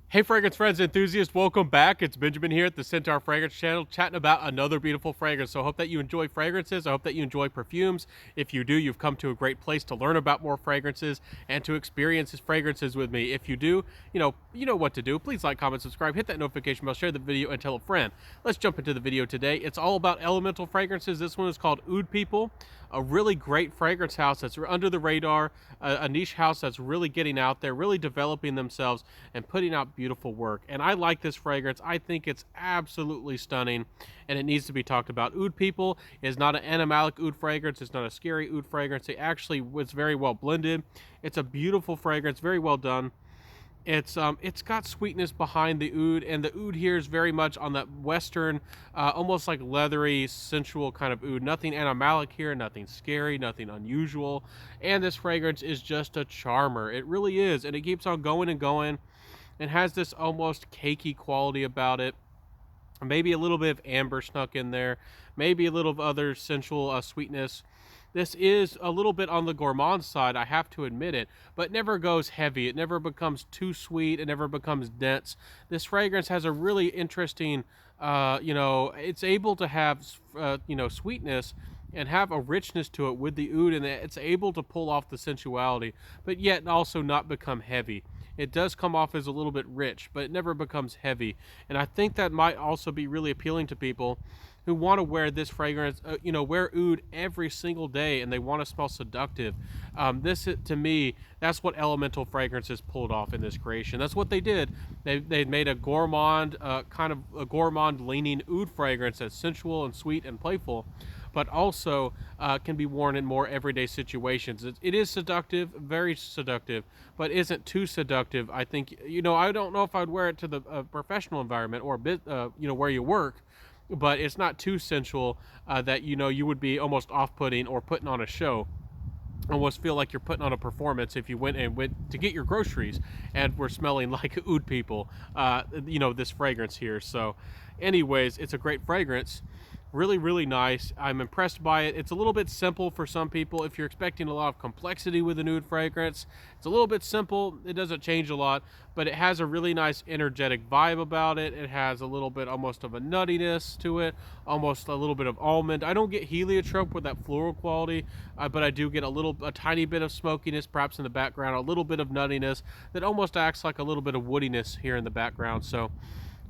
Hey, fragrance friends, enthusiasts, welcome back. It's Benjamin here at the Centaur Fragrance channel, chatting about another beautiful fragrance. So I hope that you enjoy fragrances. I hope that you enjoy perfumes. If you do, you've come to a great place to learn about more fragrances and to experience these fragrances with me. If you do, you know what to do. Please like, comment, subscribe, hit that notification bell, share the video, and tell a friend. Let's jump into the video today. It's all about elemental fragrances. This one is called Oud People, a really great fragrance house that's under the radar, a niche house that's really getting out there, really developing themselves and putting out beautiful work. And I like this fragrance. I think it's absolutely stunning and it needs to be talked about. Oud People is not an animalic oud fragrance. It's not a scary oud fragrance. It actually was very well blended. It's a beautiful fragrance, very well done. It's got sweetness behind the oud, and the oud here is very much on that western, almost like leathery, sensual kind of oud. Nothing animalic here, nothing scary, nothing unusual, and this fragrance is just a charmer. It really is, and it keeps on going and going, and has this almost cakey quality about it. Maybe a little bit of amber snuck in there, maybe a little of other sensual sweetness. This is a little bit on the gourmand side, I have to admit it, but never goes heavy. It never becomes too sweet. It never becomes dense. This fragrance has a really interesting, it's able to have, sweetness and have a richness to it with the oud, and it's able to pull off the sensuality, but yet also not become heavy. It does come off as a little bit rich, but it never becomes heavy. And I think that might also be really appealing to people who want to wear this fragrance, wear oud every single day, and they want to smell seductive. To me, that's what elemental fragrances pulled off in this creation. That's what they did. They made a gourmand, kind of a gourmand leaning oud fragrance that's sensual and sweet and playful, but also can be worn in more everyday situations. It is seductive, very seductive, but isn't too seductive. I think, I don't know if I'd wear it to the professional environment or where you work, but it's not too sensual that you would be almost off-putting or putting on a show. Almost feel like you're putting on a performance if you went to get your groceries and were smelling like oud people. This fragrance here. So, anyways, it's a great fragrance. Really, really nice. I'm impressed by it. It's a little bit simple for some people. If you're expecting a lot of complexity with a nude fragrance, it's a little bit simple. It doesn't change a lot, but it has a really nice energetic vibe about it. It has a little bit almost of a nuttiness to it, almost a little bit of almond. I don't get heliotrope with that floral quality, but I do get a tiny bit of smokiness, perhaps in the background, a little bit of nuttiness that almost acts like a little bit of woodiness here in the background. So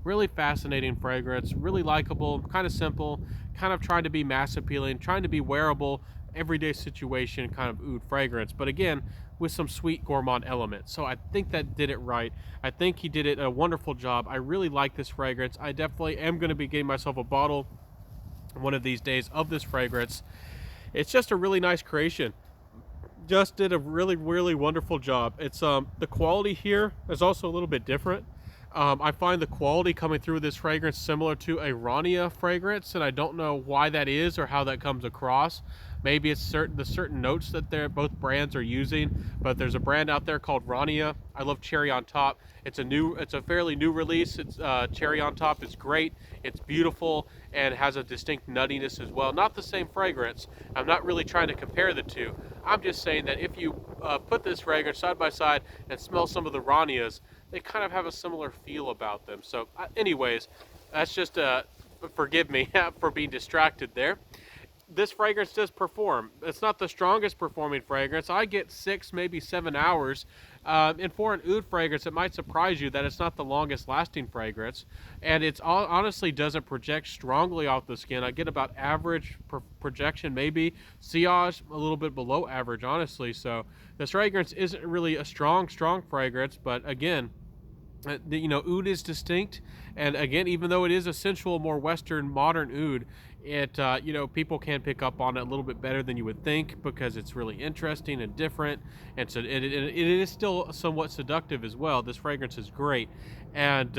really fascinating fragrance, really likable, kind of simple, kind of trying to be mass appealing, trying to be wearable, everyday situation kind of oud fragrance, but again, with some sweet gourmand elements. So I think that did it right. I think he did it a wonderful job. I really like this fragrance. I definitely am going to be getting myself a bottle one of these days of this fragrance. It's just a really nice creation. Just did a really, really wonderful job. It's the quality here is also a little bit different. I find the quality coming through this fragrance similar to a Rania fragrance, and I don't know why that is or how that comes across. Maybe it's the certain notes that both brands are using, but there's a brand out there called Rania. I love Cherry on Top. It's a fairly new release. It's Cherry on Top is great. It's beautiful and has a distinct nuttiness as well. Not the same fragrance. I'm not really trying to compare the two. I'm just saying that if you put this fragrance side by side and smell some of the Ranias, they kind of have a similar feel about them. So anyways, that's just forgive me for being distracted there. This fragrance does perform. It's not the strongest performing fragrance. I get 6, maybe 7 hours. And for an oud fragrance, it might surprise you that it's not the longest lasting fragrance. And it honestly doesn't project strongly off the skin. I get about average projection, maybe sillage, a little bit below average, honestly. So this fragrance isn't really a strong fragrance, but again, oud is distinct, and again, even though it is a sensual, more Western, modern oud, people can pick up on it a little bit better than you would think because it's really interesting and different, and so it is still somewhat seductive as well. This fragrance is great, and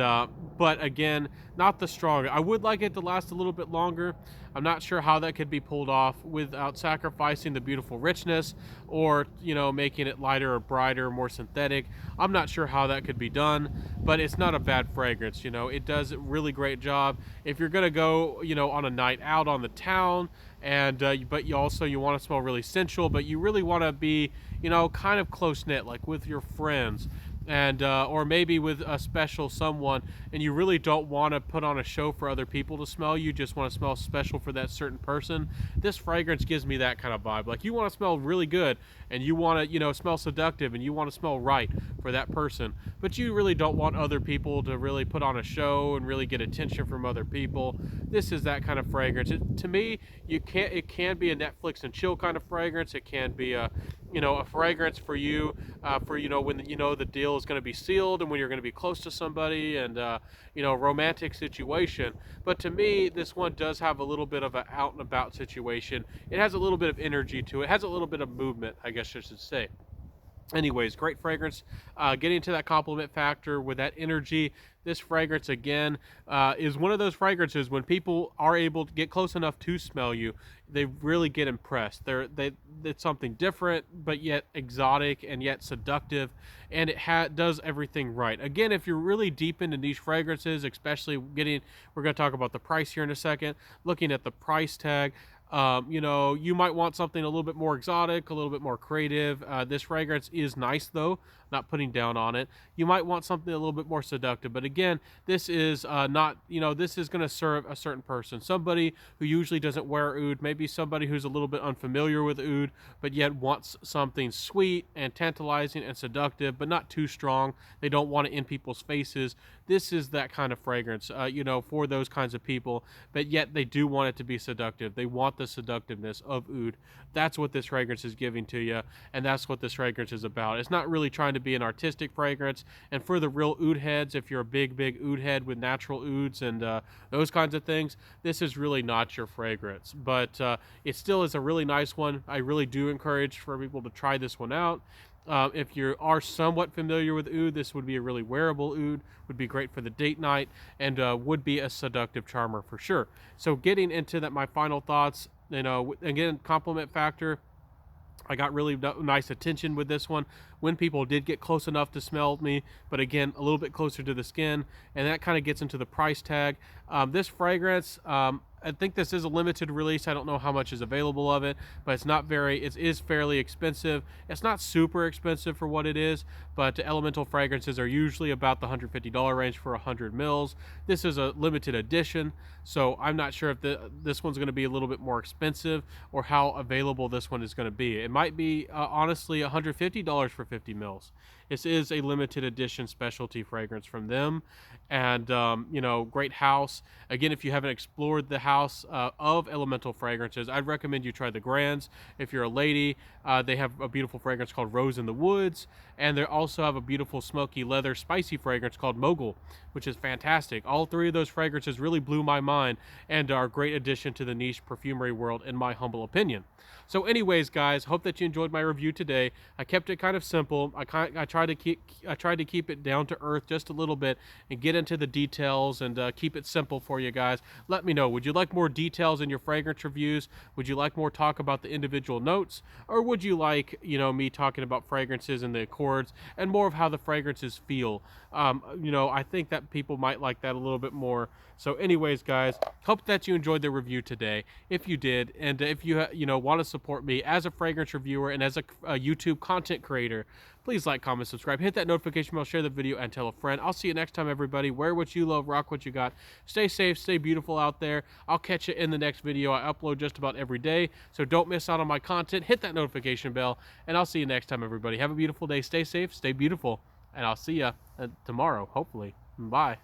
but again, not the strong. I would like it to last a little bit longer. I'm not sure how that could be pulled off without sacrificing the beautiful richness or, making it lighter or brighter, more synthetic. I'm not sure how that could be done, but it's not a bad fragrance. It does a really great job. If you're going to go, on a night out on the town, and but you want to smell really sensual, but you really want to be, kind of close knit, like with your friends, and or maybe with a special someone, and you really don't want to put on a show for other people to smell, you just want to smell special for that certain person. This fragrance gives me that kind of vibe. Like, you want to smell really good, and you want to, smell seductive, and you want to smell right for that person, but you really don't want other people to really put on a show and really get attention from other people. This is that kind of fragrance. To me, it can be a Netflix and chill kind of fragrance. It can be a fragrance for you, for when the deal is going to be sealed, and when you're going to be close to somebody, and romantic situation. But to me, this one does have a little bit of an out and about situation. It has a little bit of energy to it. It has a little bit of movement, I guess I should say. Anyways, great fragrance. Getting to that compliment factor with that energy, this fragrance again is one of those fragrances when people are able to get close enough to smell you, they really get impressed. It's something different, but yet exotic and yet seductive, and it does everything right. Again, if you're really deep into niche fragrances, especially we're going to talk about the price here in a second. Looking at the price tag, you might want something a little bit more exotic, a little bit more creative. This fragrance is nice though, not putting down on it. You might want something a little bit more seductive, but again, this is not, this is going to serve a certain person, somebody who usually doesn't wear oud, maybe somebody who's a little bit unfamiliar with oud, but yet wants something sweet and tantalizing and seductive, but not too strong. They don't want it in people's faces. This is that kind of fragrance, for those kinds of people, but yet they do want it to be seductive. They want the seductiveness of oud. That's what this fragrance is giving to you, and that's what this fragrance is about. It's not really trying to be an artistic fragrance. And for the real oud heads, if you're a big oud head with natural ouds and those kinds of things, this is really not your fragrance. But it still is a really nice one. I really do encourage for people to try this one out. If you are somewhat familiar with oud, this would be a really wearable oud, would be great for the date night, and would be a seductive charmer for sure. So getting into that, my final thoughts, again, compliment factor, I got really nice attention with this one when people did get close enough to smell me, but again, a little bit closer to the skin, and that kind of gets into the price tag. This fragrance, I think this is a limited release. I don't know how much is available of it, but it is fairly expensive. It's not super expensive for what it is, but elemental fragrances are usually about the $150 range for 100 mils. This is a limited edition, so I'm not sure if this one's going to be a little bit more expensive or how available this one is going to be. It might be honestly $150 for 50 mils. This is a limited edition specialty fragrance from them, and great house. Again, if you haven't explored the house of elemental fragrances, I'd recommend you try the Grands. If you're a lady, they have a beautiful fragrance called Rose in the Woods, and they also have a beautiful smoky leather spicy fragrance called Mogul, which is fantastic. All three of those fragrances really blew my mind and are a great addition to the niche perfumery world, in my humble opinion. So anyways, guys, hope that you enjoyed my review today. I kept it kind of simple. I tried to keep it down to earth just a little bit and get into the details and keep it simple for you guys. Let me know, would you like more details in your fragrance reviews? Would you like more talk about the individual notes, or would you like me talking about fragrances and the accords and more of how the fragrances feel? I think that people might like that a little bit more. So anyways, guys, hope that you enjoyed the review today. If you did, and if you want to support me as a fragrance reviewer and as a YouTube content creator, please like, comment, subscribe, hit that notification bell, share the video, and tell a friend. I'll see you next time, everybody. Wear what you love, rock what you got. Stay safe, stay beautiful out there. I'll catch you in the next video. I upload just about every day, so don't miss out on my content. Hit that notification bell, and I'll see you next time, everybody. Have a beautiful day. Stay safe, stay beautiful, and I'll see you tomorrow, hopefully. Bye.